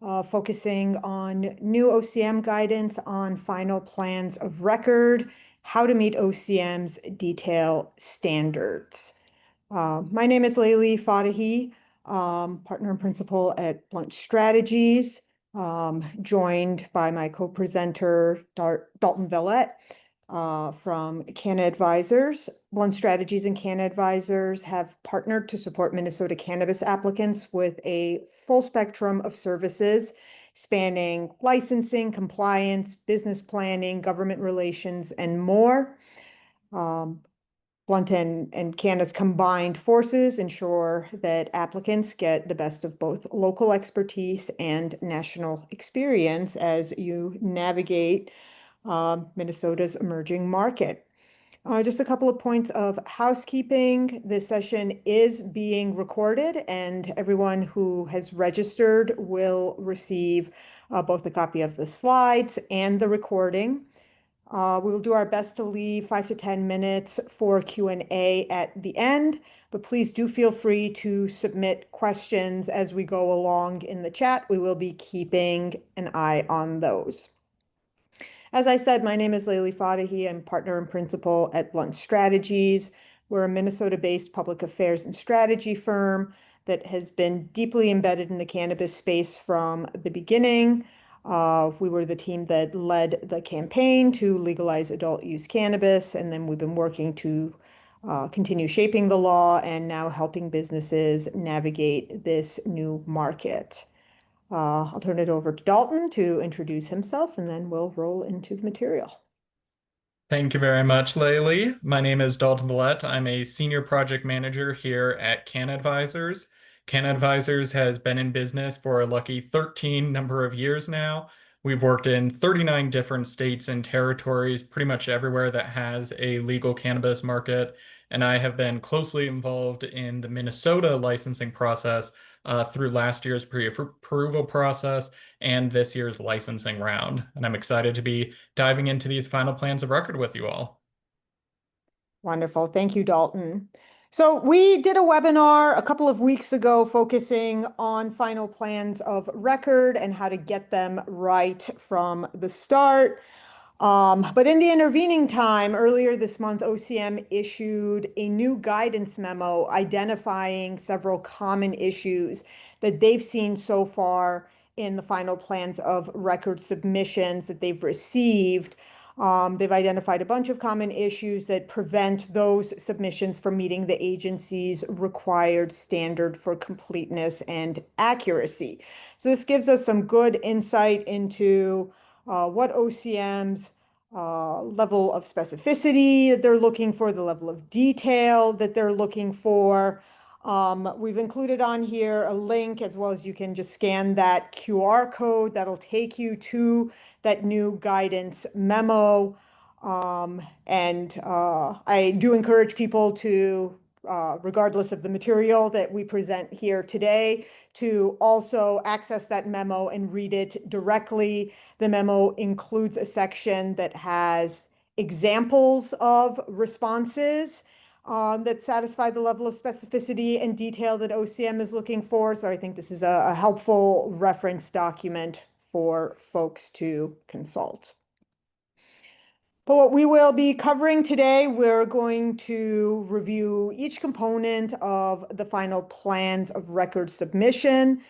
focusing on new OCM guidance on final plans of record, how to meet OCM's detail standards. My name is Layli Fadahi, partner and principal at Blunt Strategies, joined by my co-presenter, Dalton Villette, from Canna Advisors. Blunt Strategies and Canna Advisors have partnered to support Minnesota cannabis applicants with a full spectrum of services spanning licensing, compliance, business planning, government relations, and more. Blunt and Canna's combined forces ensure that applicants get the best of both local expertise and national experience as you navigate Minnesota's emerging market. Just a couple of points of housekeeping. This session is being recorded, and everyone who has registered will receive both a copy of the slides and the recording. We will do our best to leave 5 to 10 minutes for Q&A at the end, but please do feel free to submit questions as we go along in the chat. We will be keeping an eye on those. As I said, my name is Layli Fadahi. I'm partner and principal at Blunt Strategies. We're a Minnesota-based public affairs and strategy firm that has been deeply embedded in the cannabis space from the beginning. We were the team that led the campaign to legalize adult use cannabis, and then we've been working to continue shaping the law and now helping businesses navigate this new market. I'll turn it over to Dalton to introduce himself, and then we'll roll into the material. Thank you very much, Layli. My name is Dalton Villette. I'm a senior project manager here at Canna Advisors. Canna Advisors has been in business for a lucky 13 number of years now. We've worked in 39 different states and territories, pretty much everywhere that has a legal cannabis market. And I have been closely involved in the Minnesota licensing process through last year's pre-approval process and this year's licensing round. And I'm excited to be diving into these final plans of record with you all. Wonderful. Thank you, Dalton. So we did a webinar a couple of weeks ago focusing on final plans of record and how to get them right from the start. But in the intervening time, earlier this month, OCM issued a new guidance memo identifying several common issues that they've seen so far in the final plans of record submissions that they've received. They've identified a bunch of common issues that prevent those submissions from meeting the agency's required standard for completeness and accuracy. So this gives us some good insight into what OCM's level of specificity that they're looking for, the level of detail that they're looking for. We've included on here a link, as well as you can just scan that QR code that'll take you to that new guidance memo. I do encourage people to, regardless of the material that we present here today, to also access that memo and read it directly. The memo includes a section that has examples of responses that satisfy the level of specificity and detail that OCM is looking for. So I think this is a helpful reference document for folks to consult. But what we will be covering today, we're going to review each component of the final plans of record submission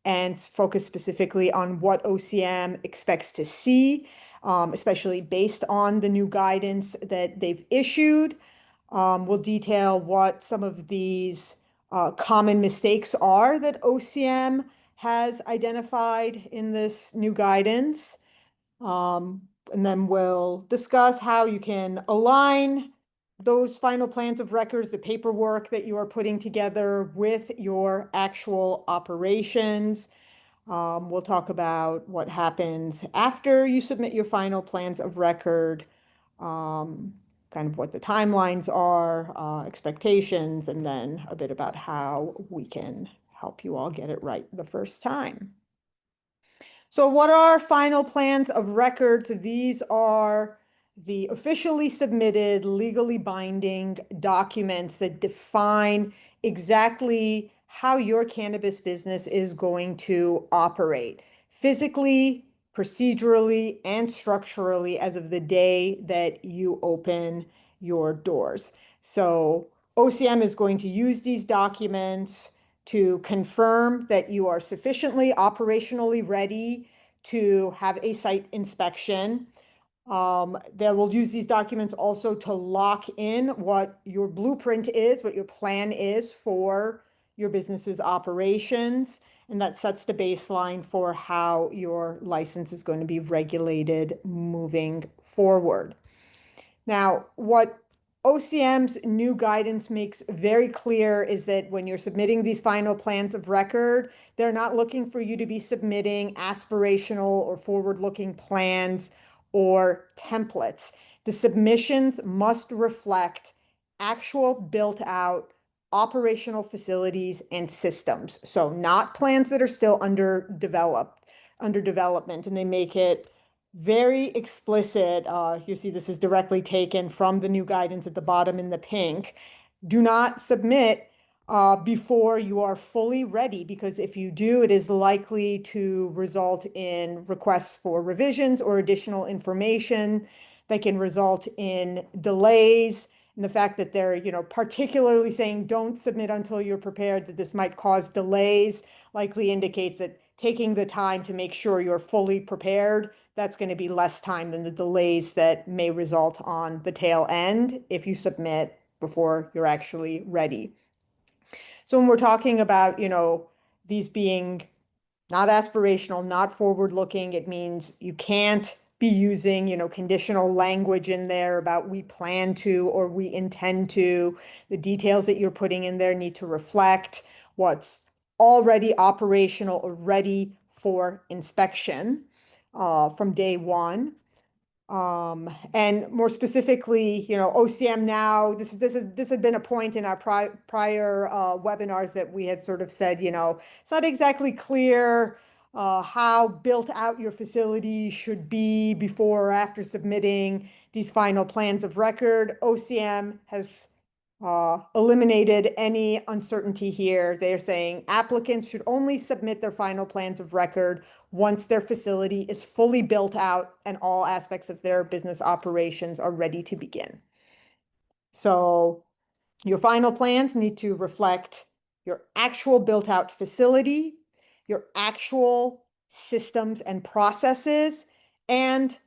and focus specifically on what OCM expects to see, especially based on the new guidance that they've issued. We'll detail what some of these common mistakes are that OCM has identified in this new guidance. And then we'll discuss how you can align those final plans of records, the paperwork that you are putting together with your actual operations. We'll talk about what happens after you submit your final plans of record, kind of what the timelines are, expectations, and then a bit about how we can help you all get it right the first time. So what are final plans of records? These are the officially submitted, legally binding documents that define exactly how your cannabis business is going to operate. physically, procedurally, and structurally as of the day that you open your doors. So OCM is going to use these documents to confirm that you are sufficiently operationally ready to have a site inspection. They will use these documents also to lock in what your blueprint is, what your plan is for your business's operations. And that sets the baseline for how your license is going to be regulated moving forward. Now, what OCM's new guidance makes very clear is that when you're submitting these final plans of record, they're not looking for you to be submitting aspirational or forward-looking plans or templates. The submissions must reflect actual built-out operational facilities and systems. So not plans that are still under development, and they make it very explicit. You see, this is directly taken from the new guidance at the bottom in the pink. Do not submit before you are fully ready, because if you do, it is likely to result in requests for revisions or additional information that can result in delays. And the fact that they're, particularly saying don't submit until you're prepared, that this might cause delays, likely indicates that taking the time to make sure you're fully prepared, that's going to be less time than the delays that may result on the tail end if you submit before you're actually ready. So when we're talking about, these being not aspirational, not forward-looking, it means you can't be using, conditional language in there about we plan to or we intend to. The details that you're putting in there need to reflect what's already operational or ready for inspection from day one. And more specifically, OCM now, this had been a point in our prior webinars that we had sort of said, it's not exactly clear how built out your facility should be before or after submitting these final plans of record. OCM has eliminated any uncertainty here. They're saying applicants should only submit their final plans of record once their facility is fully built out and all aspects of their business operations are ready to begin. So your final plans need to reflect your actual built out facility, your actual systems and processes, and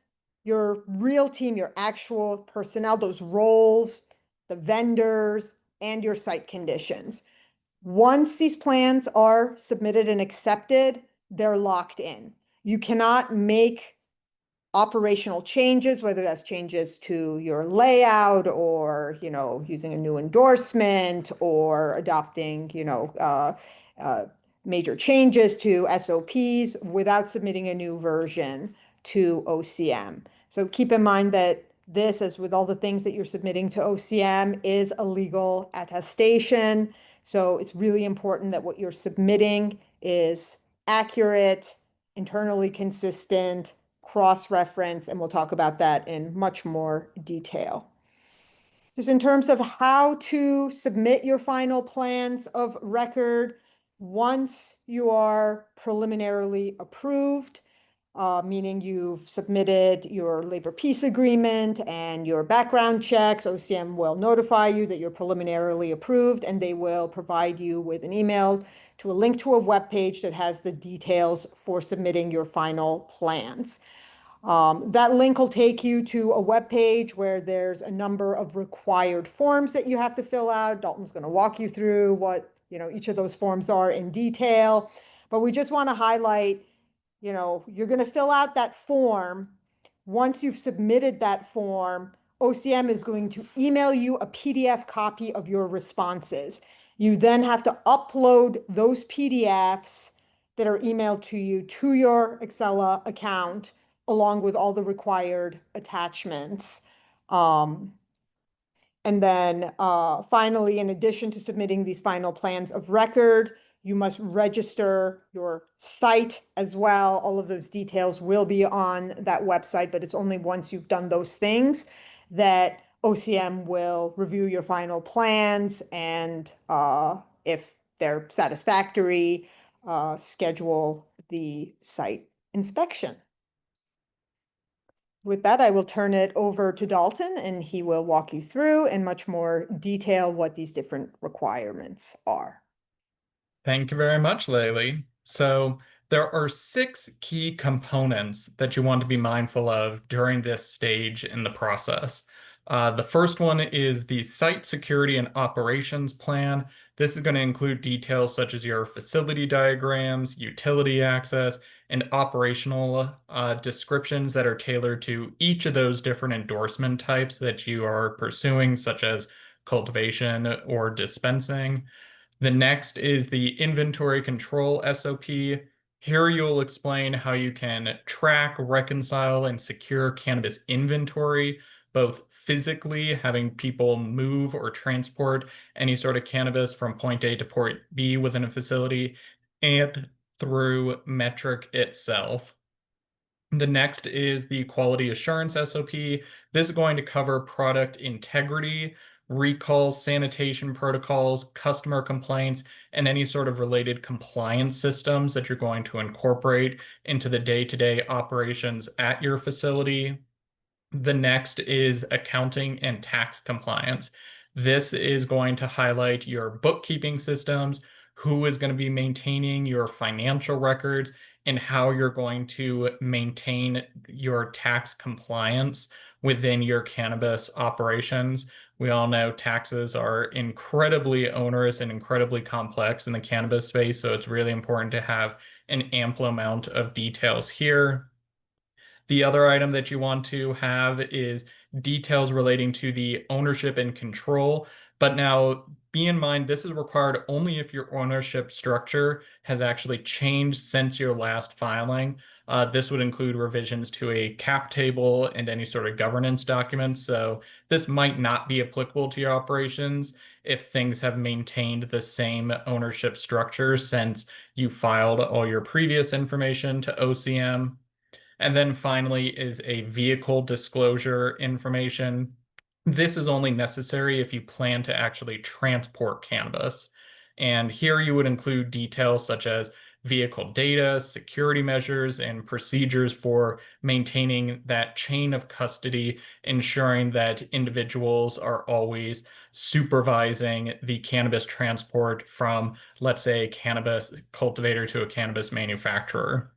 your real team, your actual personnel, those roles, the vendors, and your site conditions. Once these plans are submitted and accepted, they're locked in. You cannot make operational changes, whether that's changes to your layout or, using a new endorsement or adopting, major changes to SOPs without submitting a new version to OCM. So keep in mind that this, as with all the things that you're submitting to OCM, is a legal attestation. So it's really important that what you're submitting is accurate, internally consistent, cross-reference, and we'll talk about that in much more detail. Just in terms of how to submit your final plans of record, once you are preliminarily approved, meaning you've submitted your labor peace agreement and your background checks, OCM will notify you that you're preliminarily approved, and they will provide you with an email to a link to a web page that has the details for submitting your final plans. That link will take you to a web page where there's a number of required forms that you have to fill out. Dalton's going to walk you through what, each of those forms are in detail. But we just want to highlight, you're going to fill out that form. Once you've submitted that form, OCM is going to email you a PDF copy of your responses. You then have to upload those PDFs that are emailed to you to your Excella account, along with all the required attachments. And then finally, in addition to submitting these final plans of record, you must register your site as well. All of those details will be on that website, but it's only once you've done those things that OCM will review your final plans, and if they're satisfactory, schedule the site inspection. With that, I will turn it over to Dalton and he will walk you through in much more detail what these different requirements are. Thank you very much, Laylee. So there are 6 key components that you want to be mindful of during this stage in the process. The first one is the site security and operations plan. This is going to include details such as your facility diagrams, utility access, and operational descriptions that are tailored to each of those different endorsement types that you are pursuing, such as cultivation or dispensing. The next is the inventory control SOP. Here you'll explain how you can track, reconcile, and secure cannabis inventory, both physically, having people move or transport any sort of cannabis from point A to point B within a facility, and through metric itself. The next is the quality assurance SOP. This is going to cover product integrity, recalls, sanitation protocols, customer complaints, and any sort of related compliance systems that you're going to incorporate into the day-to-day operations at your facility. The next is accounting and tax compliance. This is going to highlight your bookkeeping systems, who is going to be maintaining your financial records, and how you're going to maintain your tax compliance within your cannabis operations. We all know taxes are incredibly onerous and incredibly complex in the cannabis space, so it's really important to have an ample amount of details here. The other item that you want to have is details relating to the ownership and control. But now be in mind, this is required only if your ownership structure has actually changed since your last filing. This would include revisions to a cap table and any sort of governance documents. So this might not be applicable to your operations if things have maintained the same ownership structure since you filed all your previous information to OCM. And then finally is a vehicle disclosure information. This is only necessary if you plan to actually transport cannabis. And here you would include details such as vehicle data, security measures, and procedures for maintaining that chain of custody, ensuring that individuals are always supervising the cannabis transport from, let's say, a cannabis cultivator to a cannabis manufacturer.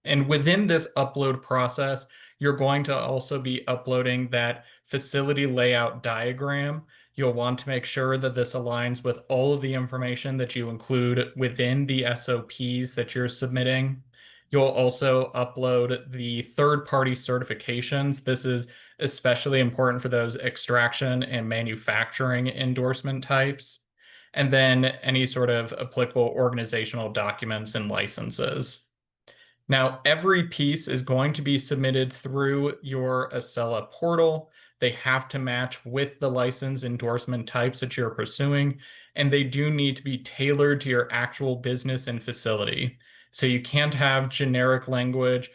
And within this upload process, you're going to also be uploading that facility layout diagram. You'll want to make sure that this aligns with all of the information that you include within the SOPs that you're submitting. You'll also upload the third-party certifications. This is especially important for those extraction and manufacturing endorsement types. And then any sort of applicable organizational documents and licenses. Now, every piece is going to be submitted through your Acela portal. They have to match with the license endorsement types that you're pursuing, and they do need to be tailored to your actual business and facility. So you can't have generic language.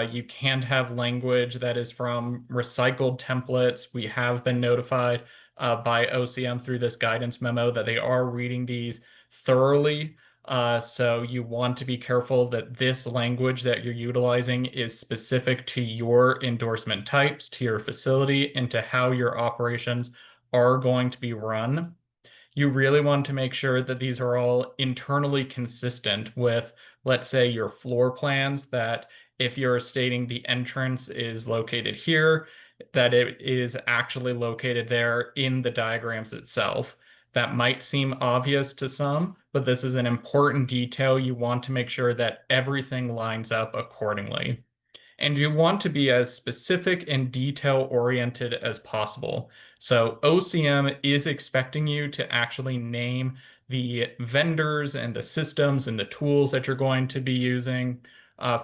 You can't have language that is from recycled templates. We have been notified by OCM through this guidance memo that they are reading these thoroughly. So you want to be careful that this language that you're utilizing is specific to your endorsement types, to your facility, and to how your operations are going to be run. You really want to make sure that these are all internally consistent with, let's say, your floor plans, that if you're stating the entrance is located here, that it is actually located there in the diagrams itself. That might seem obvious to some, but this is an important detail. You want to make sure that everything lines up accordingly. And you want to be as specific and detail-oriented as possible. So OCM is expecting you to actually name the vendors and the systems and the tools that you're going to be using.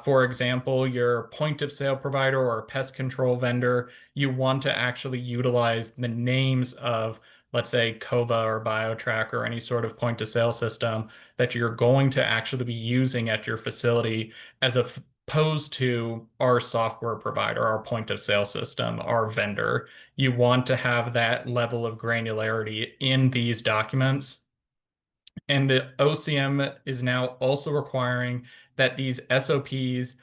For example, your point of sale provider or pest control vendor, you want to actually utilize the names of, let's say, Kova or BioTrack or any sort of point of sale system that you're going to actually be using at your facility, as opposed to our software provider, our point of sale system, our vendor. You want to have that level of granularity in these documents. And OCM is now also requiring that these SOPs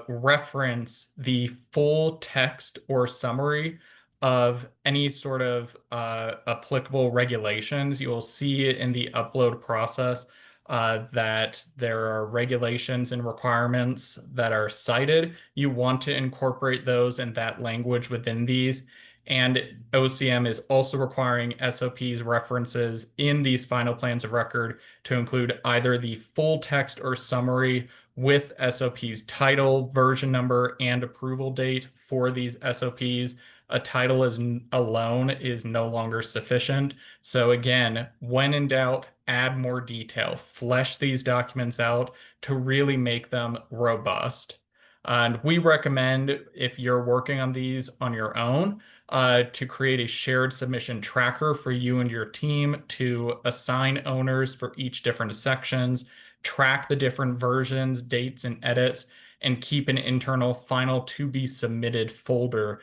reference the full text or summary of any sort of applicable regulations. You will see it in the upload process that there are regulations and requirements that are cited. You want to incorporate those and that language within these. And OCM is also requiring SOPs references in these final plans of record to include either the full text or summary with SOP's title, version number, and approval date for these SOPs. A title alone is no longer sufficient. So again, when in doubt, add more detail, flesh these documents out to really make them robust. And we recommend, if you're working on these on your own, to create a shared submission tracker for you and your team to assign owners for each different sections, track the different versions, dates, and edits, and keep an internal final to be submitted folder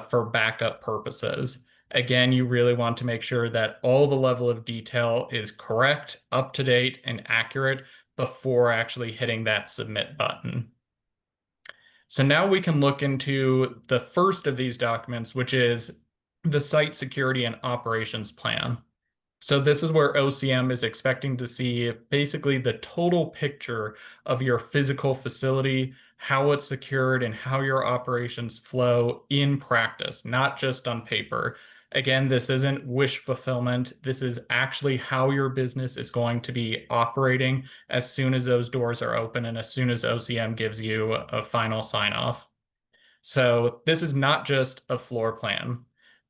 for backup purposes. Again, you really want to make sure that all the level of detail is correct, up to date, and accurate before actually hitting that submit button. So now we can look into the first of these documents, which is the Site Security and Operations Plan. So this is where OCM is expecting to see basically the total picture of your physical facility, how it's secured, and how your operations flow in practice, not just on paper. Again, this isn't wish fulfillment. This is actually how your business is going to be operating as soon as those doors are open and as soon as OCM gives you a final sign off. So this is not just a floor plan.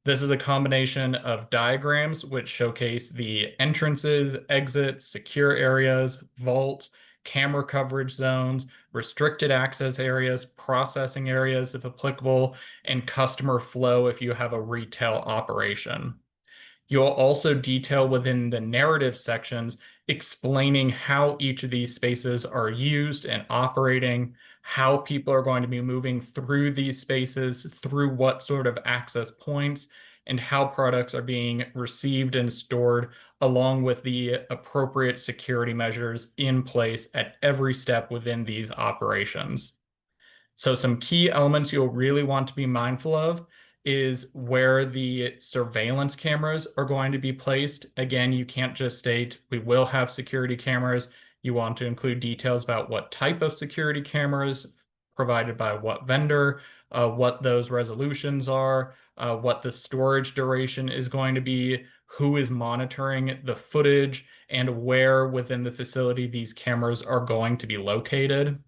This is a combination of diagrams which showcase the entrances, exits, secure areas, vaults, camera coverage zones, restricted access areas, processing areas if applicable, and customer flow if you have a retail operation. You'll also detail within the narrative sections explaining how each of these spaces are used and operating, how people are going to be moving through these spaces, through what sort of access points, and how products are being received and stored, along with the appropriate security measures in place at every step within these operations. So some key elements you'll really want to be mindful of is where the surveillance cameras are going to be placed. Again, you can't just state, we will have security cameras. You want to include details about what type of security cameras provided by what vendor, what those resolutions are, what the storage duration is going to be, who is monitoring the footage, and where within the facility these cameras are going to be located.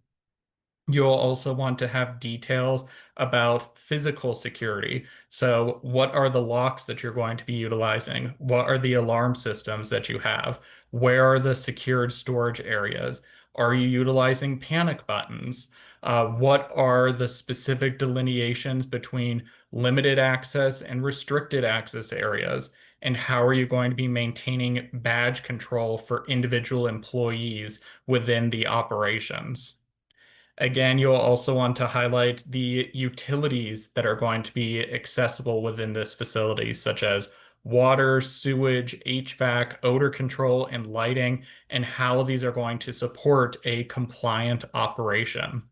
You'll also want to have details about physical security. So, what are the locks that you're going to be utilizing? What are the alarm systems that you have? Where are the secured storage areas? Are you utilizing panic buttons? What are the specific delineations between limited access and restricted access areas? And how are you going to be maintaining badge control for individual employees within the operations? Again, you'll also want to highlight the utilities that are going to be accessible within this facility, such as water, sewage, HVAC, odor control, and lighting, and how these are going to support a compliant operation.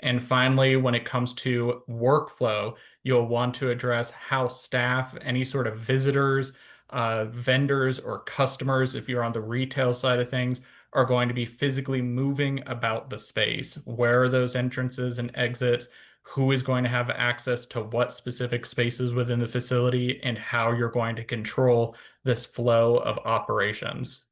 And finally, when it comes to workflow, you'll want to address how staff, any sort of visitors, vendors, or customers, if you're on the retail side of things, are going to be physically moving about the space. Where are those entrances and exits? Who is going to have access to what specific spaces within the facility, and how you're going to control this flow of operations.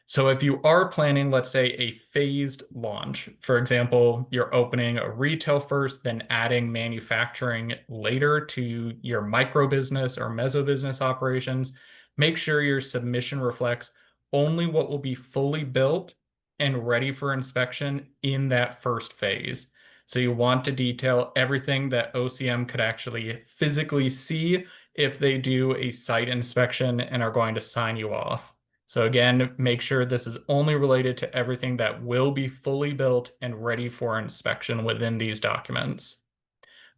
So if you are planning, let's say, a phased launch, for example, you're opening a retail first, then adding manufacturing later to your micro business or meso business operations, make sure your submission reflects only what will be fully built and ready for inspection in that first phase. So you want to detail everything that OCM could actually physically see if they do a site inspection and are going to sign you off. So again, make sure this is only related to everything that will be fully built and ready for inspection within these documents.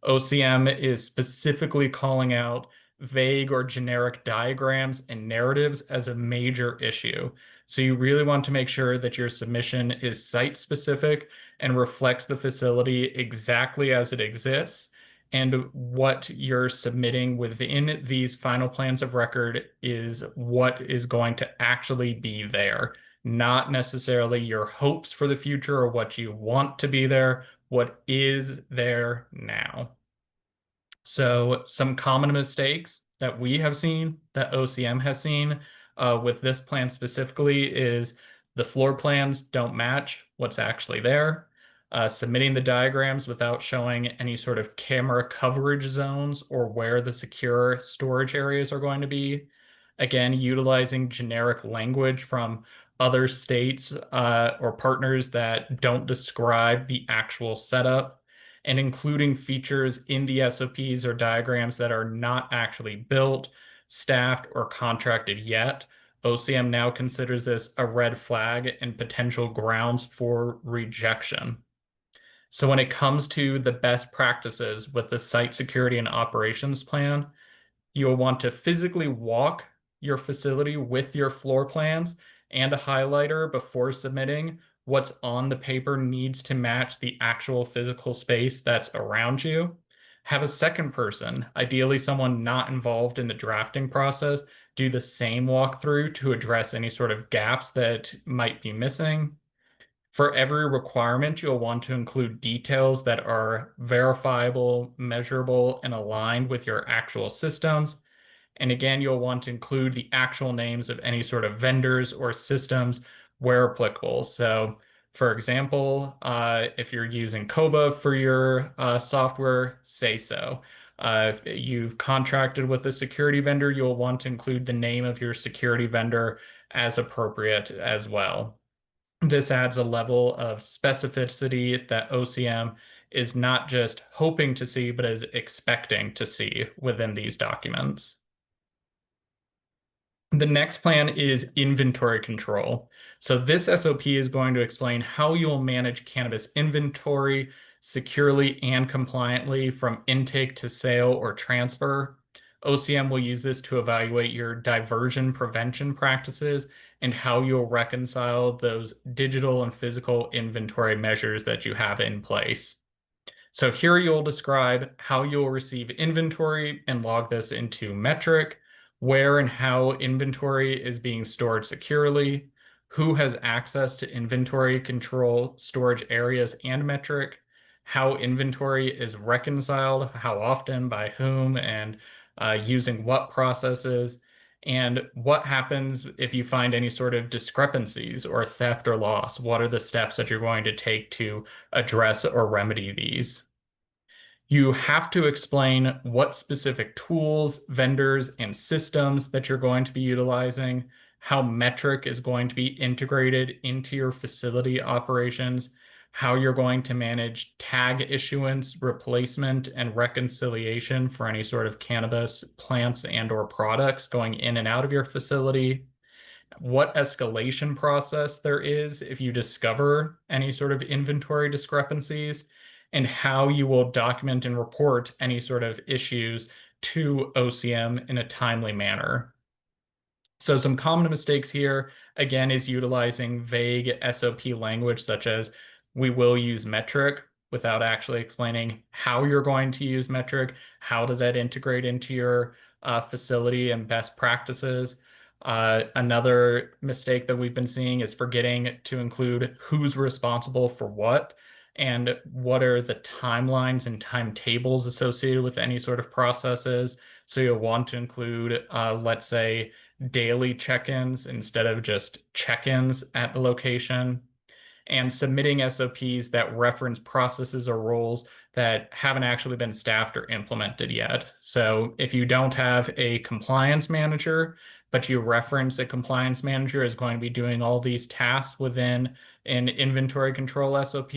OCM is specifically calling out vague or generic diagrams and narratives as a major issue. So you really want to make sure that your submission is site specific and reflects the facility exactly as it exists. And what you're submitting within these final plans of record is what is going to actually be there, not necessarily your hopes for the future or what you want to be there, what is there now. So some common mistakes that we have seen, that OCM has seen with this plan specifically is the floor plans don't match what's actually there. Submitting the diagrams without showing any sort of camera coverage zones or where the secure storage areas are going to be. Again, utilizing generic language from other states or partners that don't describe the actual setup, and including features in the SOPs or diagrams that are not actually built, staffed, or contracted yet. OCM now considers this a red flag and potential grounds for rejection. So when it comes to the best practices with the site security and operations plan, you'll want to physically walk your facility with your floor plans and a highlighter before submitting. What's on the paper needs to match the actual physical space that's around you. Have a second person, ideally someone not involved in the drafting process, do the same walkthrough to address any sort of gaps that might be missing. For every requirement, you'll want to include details that are verifiable, measurable, and aligned with your actual systems. And again, you'll want to include the actual names of any sort of vendors or systems where applicable. So, for example, if you're using Kova for your software, say so. If you've contracted with a security vendor, you'll want to include the name of your security vendor as appropriate as well. This adds a level of specificity that OCM is not just hoping to see, but is expecting to see within these documents. The next plan is inventory control. So this SOP is going to explain how you'll manage cannabis inventory securely and compliantly from intake to sale or transfer. OCM will use this to evaluate your diversion prevention practices and how you'll reconcile those digital and physical inventory measures that you have in place. So here you'll describe how you'll receive inventory and log this into metric, where and how inventory is being stored securely, who has access to inventory control storage areas and metric, how inventory is reconciled, how often, by whom, and using what processes, and what happens if you find any sort of discrepancies or theft or loss. What are the steps that you're going to take to address or remedy these? You have to explain what specific tools, vendors, and systems that you're going to be utilizing, how metric is going to be integrated into your facility operations, how you're going to manage tag issuance, replacement, and reconciliation for any sort of cannabis plants and or products going in and out of your facility, what escalation process there is if you discover any sort of inventory discrepancies, and how you will document and report any sort of issues to OCM in a timely manner. So some common mistakes here, again, is utilizing vague SOP language such as we will use metric without actually explaining how you're going to use metric, how does that integrate into your facility and best practices. Another mistake that we've been seeing is forgetting to include who's responsible for what and what are the timelines and timetables associated with any sort of processes. So you'll want to include, let's say, daily check-ins instead of just check-ins at the location, and submitting SOPs that reference processes or roles that haven't actually been staffed or implemented yet. So if you don't have a compliance manager, but you reference a compliance manager is going to be doing all these tasks within an inventory control SOP,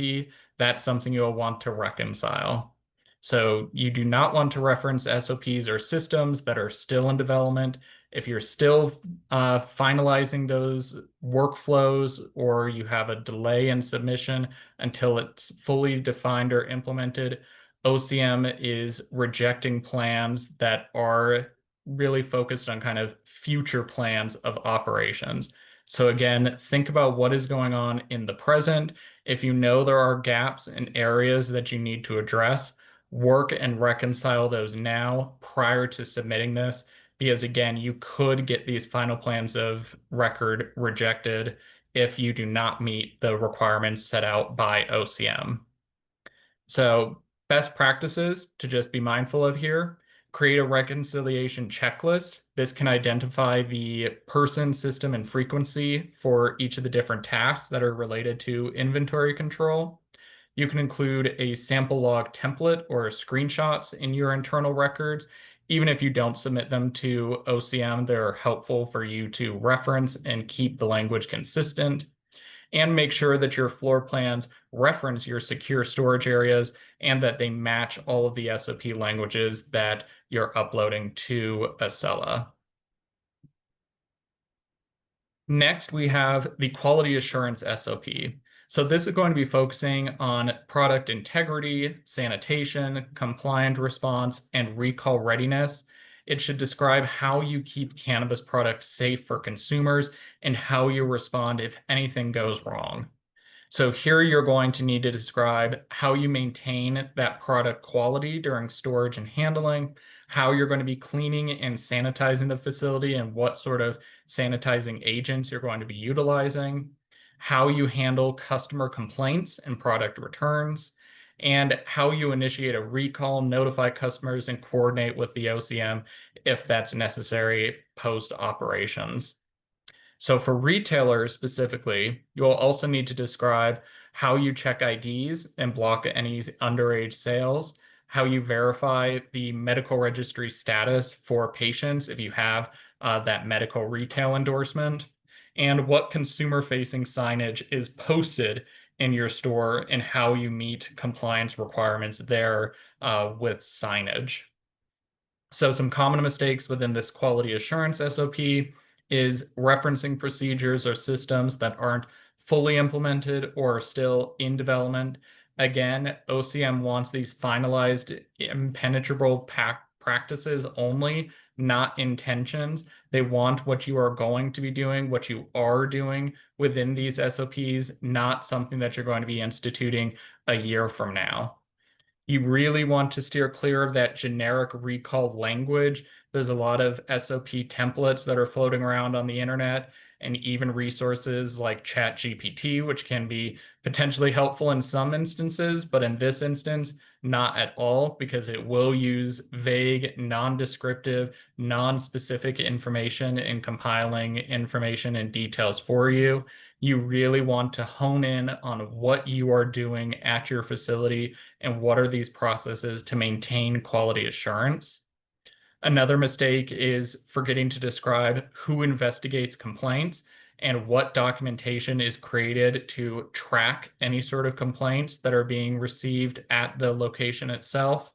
that's something you'll want to reconcile. So you do not want to reference SOPs or systems that are still in development. If you're still finalizing those workflows or you have a delay in submission until it's fully defined or implemented, OCM is rejecting plans that are really focused on kind of future plans of operations. So again, think about what is going on in the present. If you know there are gaps and areas that you need to address, work and reconcile those now prior to submitting this, because again, you could get these final plans of record rejected if you do not meet the requirements set out by OCM. So, best practices to just be mindful of here: create a reconciliation checklist. This can identify the person, system, and frequency for each of the different tasks that are related to inventory control. You can include a sample log template or screenshots in your internal records. Even if you don't submit them to OCM, they're helpful for you to reference and keep the language consistent. And make sure that your floor plans reference your secure storage areas and that they match all of the SOP languages that you're uploading to Acela. Next, we have the quality assurance SOP. So this is going to be focusing on product integrity, sanitation, compliant response, and recall readiness. It should describe how you keep cannabis products safe for consumers and how you respond if anything goes wrong. So here you're going to need to describe how you maintain that product quality during storage and handling, how you're going to be cleaning and sanitizing the facility and what sort of sanitizing agents you're going to be utilizing, how you handle customer complaints and product returns, and how you initiate a recall, notify customers, and coordinate with the OCM if that's necessary post-operations. So for retailers specifically, you'll also need to describe how you check IDs and block any underage sales, how you verify the medical registry status for patients if you have that medical retail endorsement, and what consumer-facing signage is posted in your store and how you meet compliance requirements there with signage. So some common mistakes within this quality assurance SOP is referencing procedures or systems that aren't fully implemented or are still in development. Again, OCM wants these finalized, impenetrable practices only, not intentions. They want what you are going to be doing, what you are doing within these SOPs, not something that you're going to be instituting a year from now. You really want to steer clear of that generic recall language. There's a lot of SOP templates that are floating around on the internet, and even resources like ChatGPT, which can be potentially helpful in some instances, but in this instance, not at all, because it will use vague, non-descriptive, non-specific information in compiling information and details for you. You really want to hone in on what you are doing at your facility and what are these processes to maintain quality assurance. Another mistake is forgetting to describe who investigates complaints and what documentation is created to track any sort of complaints that are being received at the location itself,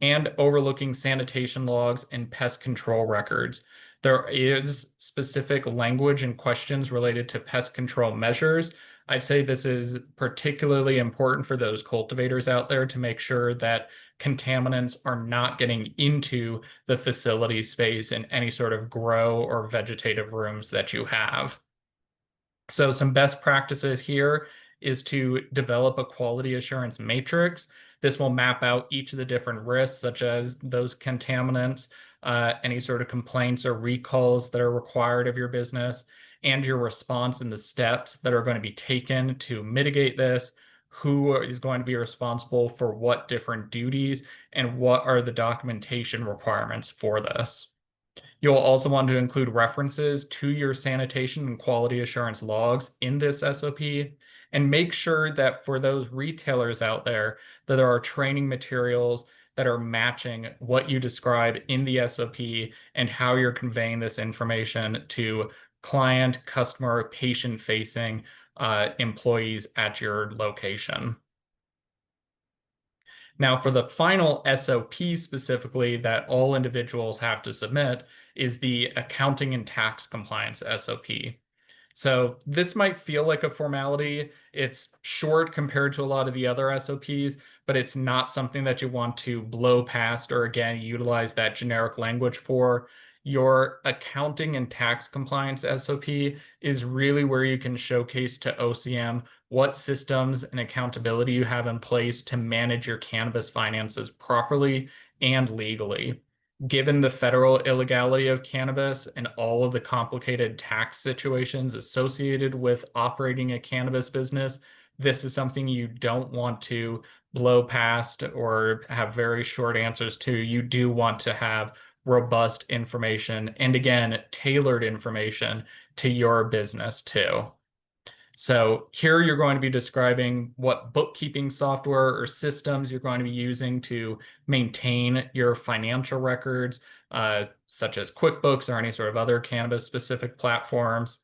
and overlooking sanitation logs and pest control records. There is specific language and questions related to pest control measures. I'd say this is particularly important for those cultivators out there to make sure that contaminants are not getting into the facility space in any sort of grow or vegetative rooms that you have. So some best practices here is to develop a quality assurance matrix. This will map out each of the different risks, such as those contaminants, any sort of complaints or recalls that are required of your business, and your response and the steps that are going to be taken to mitigate this, who is going to be responsible for what different duties, and what are the documentation requirements for this. You'll also want to include references to your sanitation and quality assurance logs in this SOP, and make sure that for those retailers out there that there are training materials that are matching what you describe in the SOP and how you're conveying this information to client, customer, patient-facing employees at your location. Now, for the final SOP specifically that all individuals have to submit is the accounting and tax compliance SOP. So this might feel like a formality. It's short compared to a lot of the other SOPs, but it's not something that you want to blow past or again utilize that generic language for. your accounting and tax compliance SOP is really where you can showcase to OCM what systems and accountability you have in place to manage your cannabis finances properly and legally. Given the federal illegality of cannabis and all of the complicated tax situations associated with operating a cannabis business, this is something you don't want to blow past or have very short answers to. You do want to have robust information and, again, tailored information to your business too. So here you're going to be describing what bookkeeping software or systems you're going to be using to maintain your financial records, such as QuickBooks or any sort of other cannabis-specific platforms.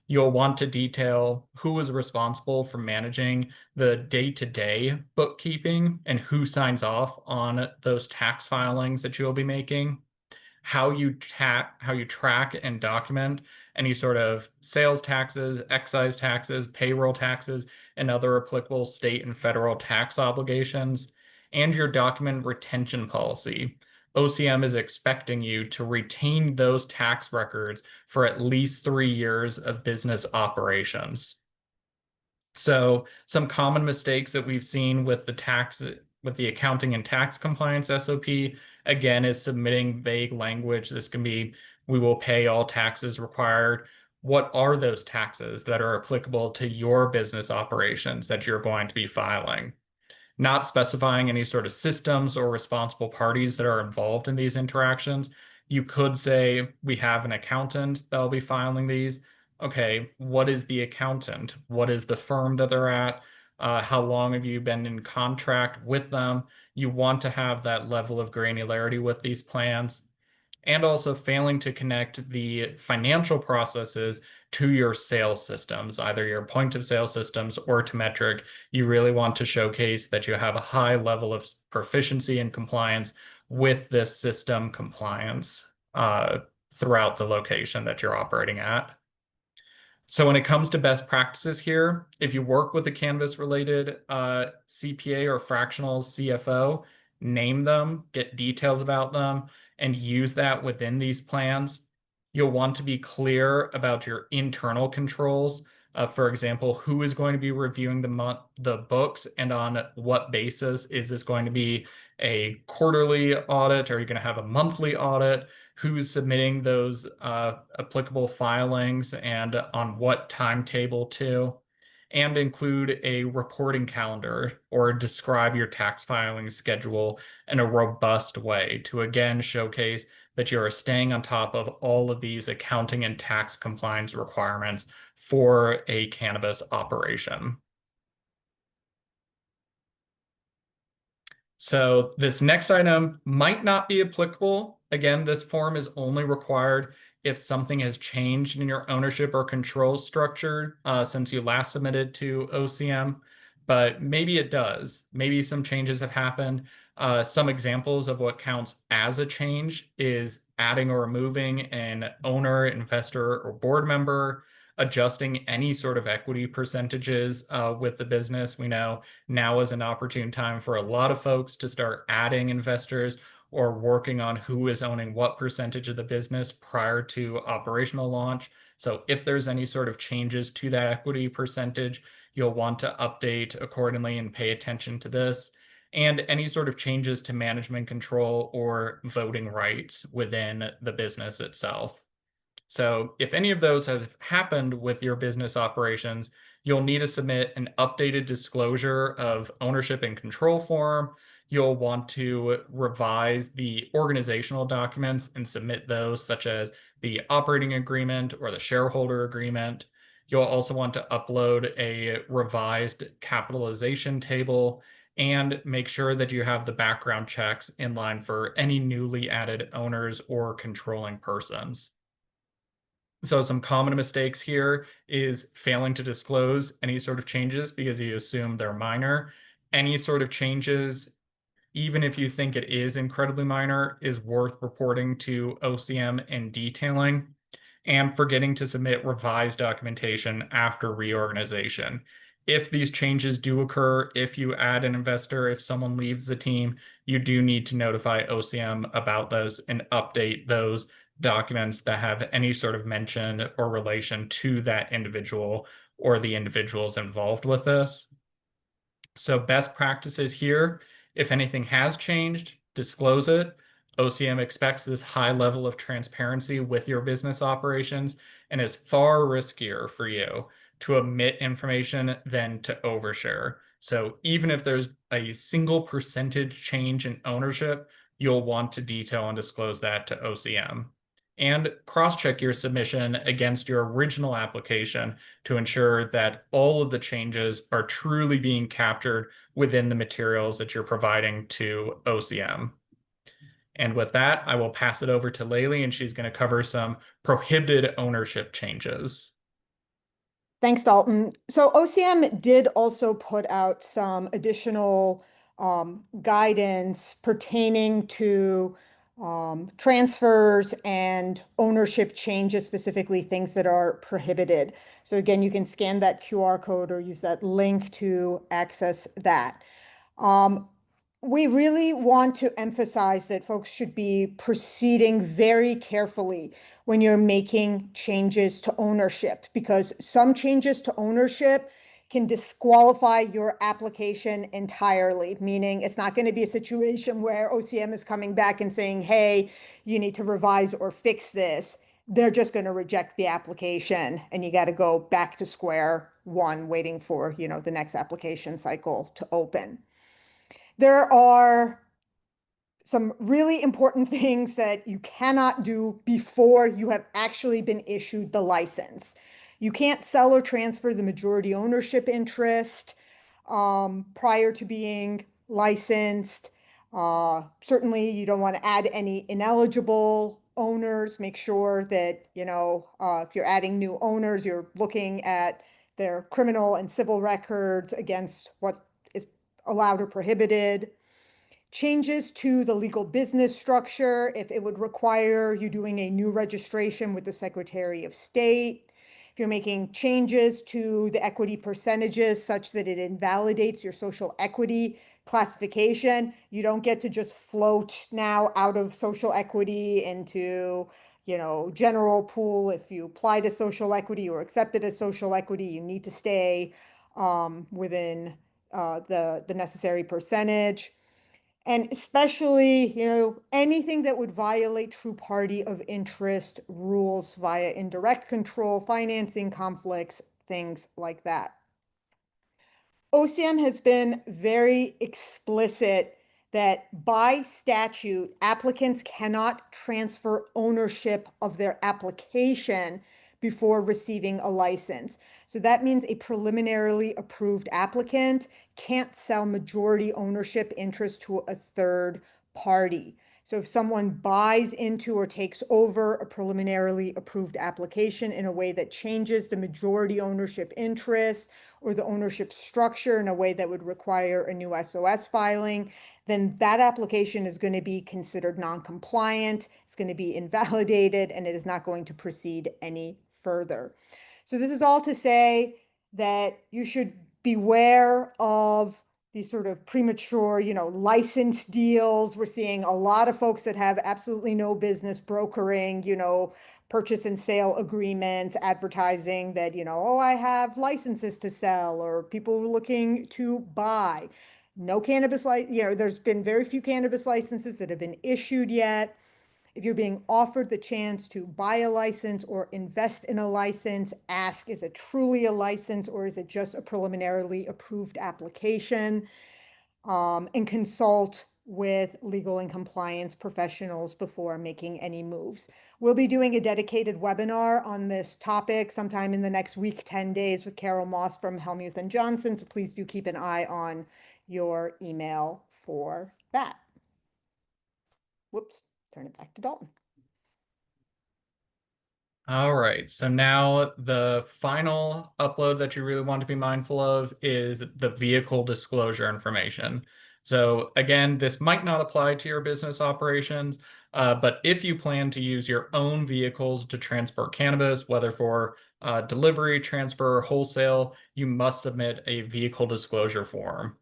You'll want to detail who is responsible for managing the day-to-day bookkeeping and who signs off on those tax filings that you'll be making, how you track and document any sort of sales taxes, excise taxes, payroll taxes, and other applicable state and federal tax obligations, and your document retention policy. OCM is expecting you to retain those tax records for at least 3 years of business operations. So some common mistakes that we've seen with the accounting and tax compliance SOP, again, is submitting vague language. This can be, we will pay all taxes required. What are those taxes that are applicable to your business operations that you're going to be filing? Not specifying any sort of systems or responsible parties that are involved in these interactions. You could say, we have an accountant that'll be filing these. Okay, what is the accountant? What is the firm that they're at? How long have you been in contract with them? You want to have that level of granularity with these plans, and also failing to connect the financial processes to your sales systems, either your point of sale systems or to Metric. You really want to showcase that you have a high level of proficiency and compliance with this system compliance throughout the location that you're operating at. So when it comes to best practices here, if you work with a cannabis-related CPA or fractional CFO, name them, get details about them, and use that within these plans. You'll want to be clear about your internal controls. For example, who is going to be reviewing the books, and on what basis? Is this going to be a quarterly audit? Or are you going to have a monthly audit? Who's submitting those applicable filings and on what timetable too? And include a reporting calendar or describe your tax filing schedule in a robust way to, again, showcase that you are staying on top of all of these accounting and tax compliance requirements for a cannabis operation. So this next item might not be applicable. Again, this form is only required if something has changed in your ownership or control structure since you last submitted to OCM, but maybe it does. Maybe some changes have happened. Some examples of what counts as a change is adding or removing an owner, investor, or board member, adjusting any sort of equity percentages with the business. We know now is an opportune time for a lot of folks to start adding investors or working on who is owning what percentage of the business prior to operational launch. So if there's any sort of changes to that equity percentage, you'll want to update accordingly and pay attention to this. And any sort of changes to management control or voting rights within the business itself. So if any of those has happened with your business operations, you'll need to submit an updated disclosure of ownership and control form. You'll want to revise the organizational documents and submit those, such as the operating agreement or the shareholder agreement. You'll also want to upload a revised capitalization table and make sure that you have the background checks in line for any newly added owners or controlling persons. So some common mistakes here is failing to disclose any sort of changes because you assume they're minor. Any sort of changes, even if you think it is incredibly minor, is worth reporting to OCM and detailing, and forgetting to submit revised documentation after reorganization. If these changes do occur, if you add an investor, if someone leaves the team, you do need to notify OCM about this and update those documents that have any sort of mention or relation to that individual or the individuals involved with this. So best practices here, if anything has changed, disclose it. OCM expects this high level of transparency with your business operations and is far riskier for you to omit information than to overshare. So even if there's a single percentage change in ownership, you'll want to detail and disclose that to OCM. And cross-check your submission against your original application to ensure that all of the changes are truly being captured within the materials that you're providing to OCM. And with that, I will pass it over to Laylee, and she's going to cover some prohibited ownership changes. Thanks, Dalton. So OCM did also put out some additional guidance pertaining to transfers and ownership changes, specifically things that are prohibited. So again, you can scan that QR code or use that link to access that. We really want to emphasize that folks should be proceeding very carefully when you're making changes to ownership, because some changes to ownership can disqualify your application entirely, meaning it's not going to be a situation where OCM is coming back and saying, hey, you need to revise or fix this. They're just going to reject the application and you got to go back to square one, waiting for, the next application cycle to open. There are some really important things that you cannot do before you have actually been issued the license. You can't sell or transfer the majority ownership interest prior to being licensed. Certainly, you don't want to add any ineligible owners. Make sure that, if you're adding new owners, you're looking at their criminal and civil records against what is allowed or prohibited. Changes to the legal business structure, if it would require you doing a new registration with the Secretary of State. If you're making changes to the equity percentages such that it invalidates your social equity classification, you don't get to just float now out of social equity into, general pool. If you apply to social equity or accepted as social equity, you need to stay within the necessary percentage. And especially, anything that would violate true party of interest rules via indirect control, financing conflicts, things like that. OCM has been very explicit that by statute, applicants cannot transfer ownership of their application before receiving a license. So that means a preliminarily approved applicant can't sell majority ownership interest to a third party. So if someone buys into or takes over a preliminarily approved application in a way that changes the majority ownership interest or the ownership structure in a way that would require a new SOS filing, then that application is going to be considered non-compliant, it's going to be invalidated, and it is not going to proceed any further. So this is all to say that you should beware of these sort of premature, license deals. We're seeing a lot of folks that have absolutely no business brokering, purchase and sale agreements, advertising that, oh, I have licenses to sell, or people looking to buy. No cannabis, there's been very few cannabis licenses that have been issued yet. If you're being offered the chance to buy a license or invest in a license, ask, is it truly a license or is it just a preliminarily approved application? And consult with legal and compliance professionals before making any moves. We'll be doing a dedicated webinar on this topic sometime in the next week, 10 days, with Carol Moss from Helmuth and Johnson. So please do keep an eye on your email for that. Whoops, turn it back to Dalton. All right, so now the final upload that you really want to be mindful of is the vehicle disclosure information. So again, this might not apply to your business operations, but if you plan to use your own vehicles to transport cannabis, whether for delivery, transfer, or wholesale, you must submit a vehicle disclosure form.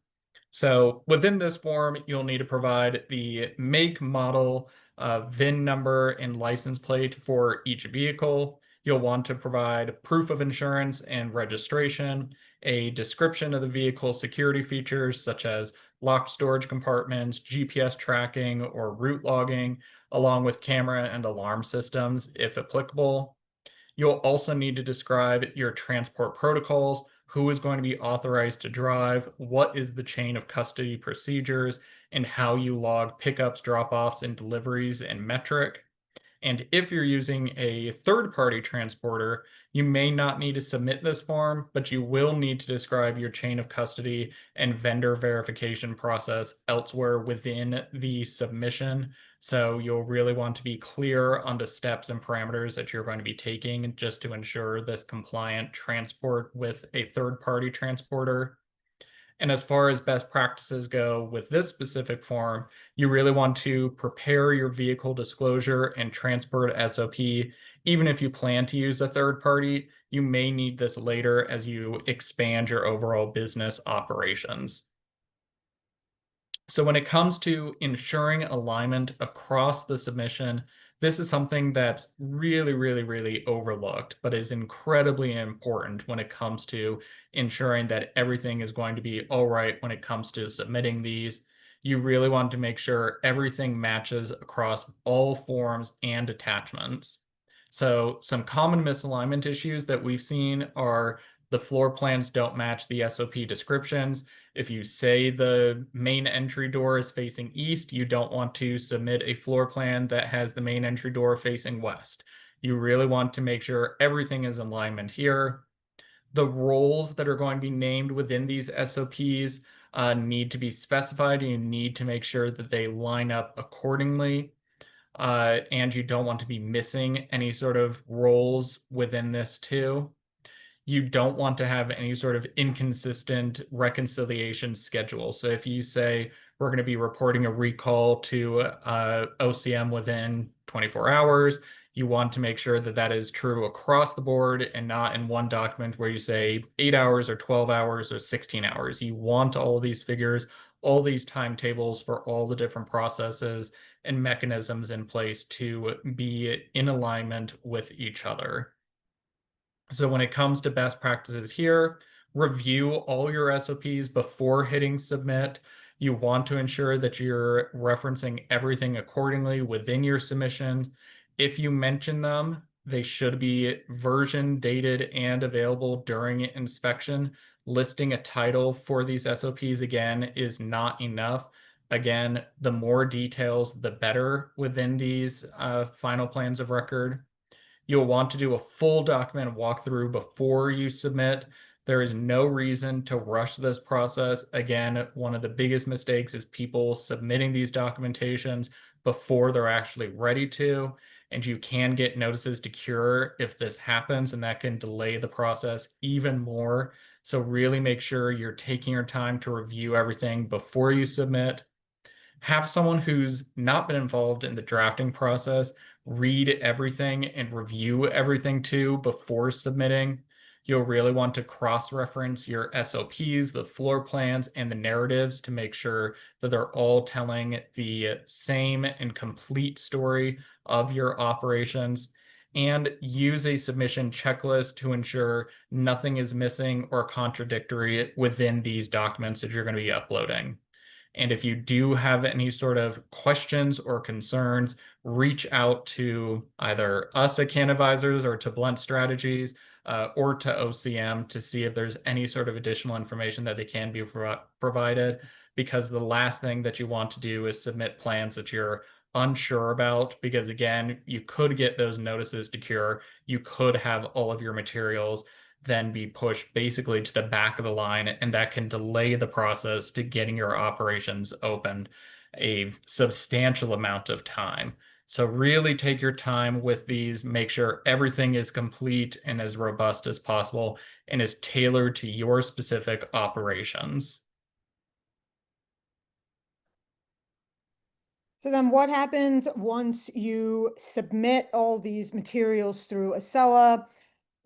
So within this form, you'll need to provide the make, model, VIN number and license plate for each vehicle. You'll want to provide proof of insurance and registration, a description of the vehicle security features such as locked storage compartments, GPS tracking, or route logging, along with camera and alarm systems if applicable. You'll also need to describe your transport protocols, who is going to be authorized to drive, what is the chain of custody procedures, and how you log pickups, drop-offs, and deliveries in metric. And if you're using a third-party transporter, you may not need to submit this form, but you will need to describe your chain of custody and vendor verification process elsewhere within the submission. So you'll really want to be clear on the steps and parameters that you're going to be taking just to ensure this compliant transport with a third-party transporter. And as far as best practices go with this specific form, you really want to prepare your vehicle disclosure and transport SOP. Even if you plan to use a third party, you may need this later as you expand your overall business operations. So when it comes to ensuring alignment across the submission, this is something that's really, really, really overlooked, but is incredibly important when it comes to ensuring that everything is going to be all right when it comes to submitting these. You really want to make sure everything matches across all forms and attachments. So some common misalignment issues that we've seen are the floor plans don't match the SOP descriptions. If you say the main entry door is facing east, you don't want to submit a floor plan that has the main entry door facing west. You really want to make sure everything is in alignment here. The roles that are going to be named within these SOPs need to be specified. You need to make sure that they line up accordingly. And you don't want to be missing any sort of roles within this too. You don't want to have any sort of inconsistent reconciliation schedule. So if you say we're going to be reporting a recall to OCM within 24 hours, you want to make sure that that is true across the board and not in one document where you say 8 hours or 12 hours or 16 hours. You want all these figures, all these timetables for all the different processes and mechanisms in place to be in alignment with each other. So when it comes to best practices here, review all your SOPs before hitting submit. You want to ensure that you're referencing everything accordingly within your submission. If you mention them, they should be version dated and available during inspection. Listing a title for these SOPs again is not enough. Again, the more details, the better within these final plans of record. You'll want to do a full document walkthrough before you submit. There is no reason to rush this process. Again, one of the biggest mistakes is people submitting these documentations before they're actually ready to, and you can get notices to cure if this happens, and that can delay the process even more. So really make sure you're taking your time to review everything before you submit. Have someone who's not been involved in the drafting process read everything and review everything too before submitting. You'll really want to cross-reference your SOPs, the floor plans, and the narratives to make sure that they're all telling the same and complete story of your operations. And use a submission checklist to ensure nothing is missing or contradictory within these documents that you're going to be uploading. And if you do have any sort of questions or concerns, reach out to either us at Cannabis or to Blunt Strategies or to OCM to see if there's any sort of additional information that they can be provided. Because the last thing that you want to do is submit plans that you're unsure about, because again, you could get those notices to cure. You could have all of your materials then be pushed basically to the back of the line, and that can delay the process to getting your operations open a substantial amount of time. So really take your time with these, make sure everything is complete and as robust as possible and is tailored to your specific operations. So then what happens once you submit all these materials through Acela?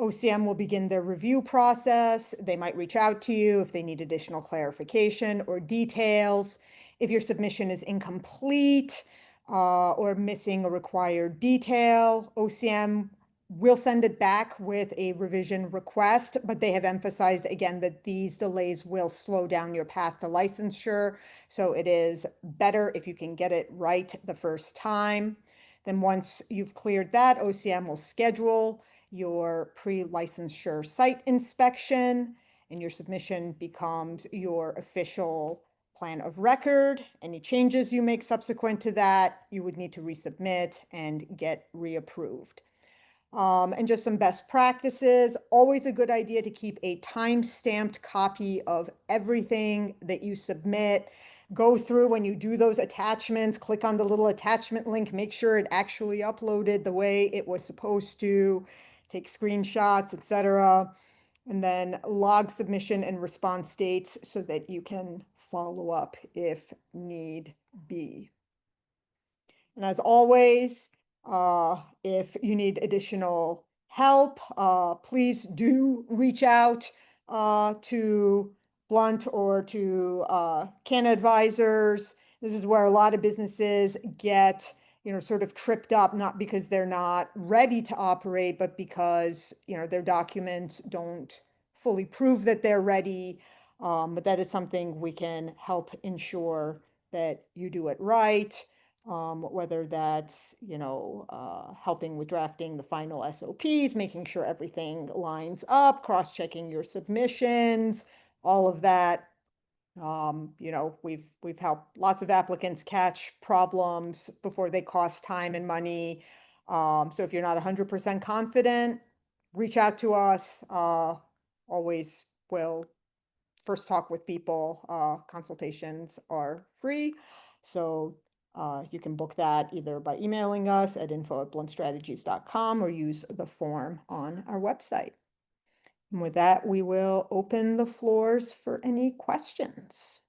OCM will begin their review process. They might reach out to you if they need additional clarification or details. If your submission is incomplete, or missing a required detail, OCM will send it back with a revision request, but they have emphasized again that these delays will slow down your path to licensure. So it is better if you can get it right the first time. Then once you've cleared that, OCM will schedule your pre-licensure site inspection, and your submission becomes your official plan of record. Any changes you make subsequent to that, you would need to resubmit and get reapproved. And just some best practices, always a good idea to keep a time-stamped copy of everything that you submit. Go through when you do those attachments, click on the little attachment link, make sure it actually uploaded the way it was supposed to, take screenshots, etc. And then log submission and response dates so that you can follow up if need be. And as always, if you need additional help, please do reach out to Blunt or to Can Advisors. This is where a lot of businesses get, sort of tripped up, not because they're not ready to operate, but because, their documents don't fully prove that they're ready. But that is something we can help ensure that you do it right. Whether that's, helping with drafting the final SOPs, making sure everything lines up, cross-checking your submissions, all of that. We've helped lots of applicants catch problems before they cost time and money. So if you're not 100% confident, reach out to us. Always will first talk with people. Consultations are free. So you can book that either by emailing us at info@bluntstrategies.com or use the form on our website. And with that, we will open the floors for any questions.